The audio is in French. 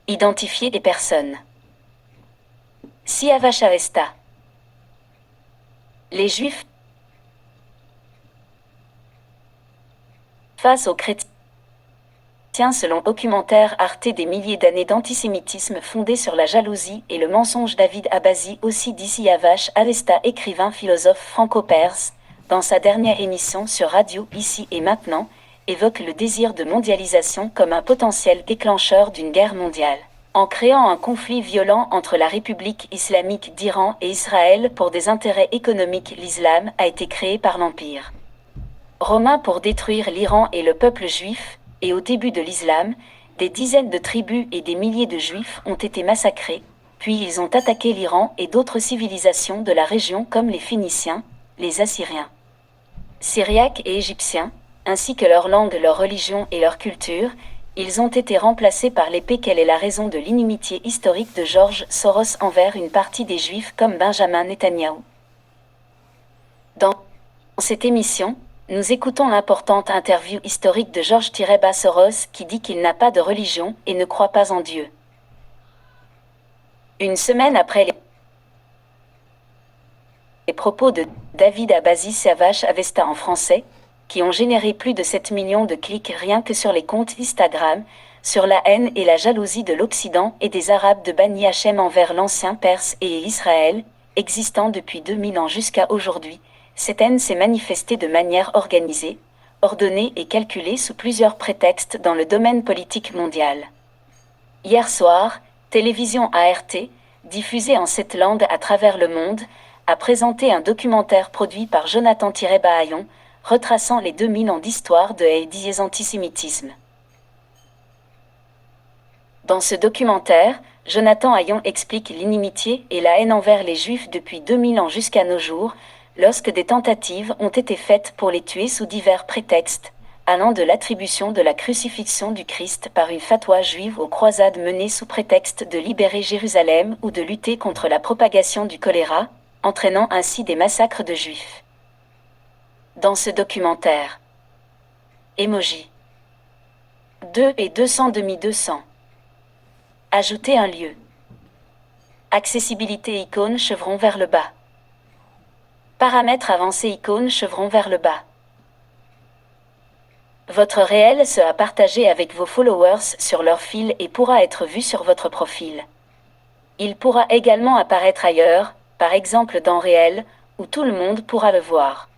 Identifier des personnes. Siavash Avesta. Les Juifs face aux chrétiens selon documentaire Arte des milliers d'années d'antisémitisme fondé sur la jalousie et le mensonge. David Abazi, aussi dit Siavash Avesta, écrivain philosophe franco-perse, dans sa dernière émission sur Radio Ici et Maintenant, évoque le désir de mondialisation comme un potentiel déclencheur d'une guerre mondiale, en créant un conflit violent entre la République islamique d'Iran et Israël pour des intérêts économiques. L'islam a été créé par l'Empire romain pour détruire l'Iran et le peuple juif, et au début de l'islam, des dizaines de tribus et des milliers de juifs ont été massacrés, puis ils ont attaqué l'Iran et d'autres civilisations de la région comme les Phéniciens, les Assyriens, Syriaques et Égyptiens, ainsi que leur langue, leur religion et leur culture. Ils ont été remplacés par l'épée. Quelle est la raison de l'inimitié historique de George Soros envers une partie des Juifs comme Benjamin Netanyahou? Dans cette émission, nous écoutons l'importante interview historique de George Soros qui dit qu'il n'a pas de religion et ne croit pas en Dieu. Une semaine après les propos de David Abazi Siavash Avesta en français, qui ont généré plus de 7 millions de clics rien que sur les comptes Instagram, sur la haine et la jalousie de l'Occident et des Arabes de Bani Hachem envers l'ancien Perse et Israël, existant depuis 2000 ans jusqu'à aujourd'hui. Cette haine s'est manifestée de manière organisée, ordonnée et calculée sous plusieurs prétextes dans le domaine politique mondial. Hier soir, télévision ART, diffusée en 7 langues à travers le monde, a présenté un documentaire produit par Jonathan-Bahayon, retraçant les 2000 ans d'histoire de haine et antisémitisme. Dans ce documentaire, Jonathan Hayon explique l'inimitié et la haine envers les Juifs depuis 2000 ans jusqu'à nos jours, lorsque des tentatives ont été faites pour les tuer sous divers prétextes, allant de l'attribution de la crucifixion du Christ par une fatwa juive aux croisades menées sous prétexte de libérer Jérusalem ou de lutter contre la propagation du choléra, entraînant ainsi des massacres de Juifs. Dans ce documentaire, Emoji 2 et 200 200. Ajouter un lieu. Accessibilité icône chevron vers le bas. Paramètres avancés icône chevron vers le bas. Votre réel sera partagé avec vos followers sur leur fil et pourra être vu sur votre profil. Il pourra également apparaître ailleurs, par exemple dans réel, où tout le monde pourra le voir.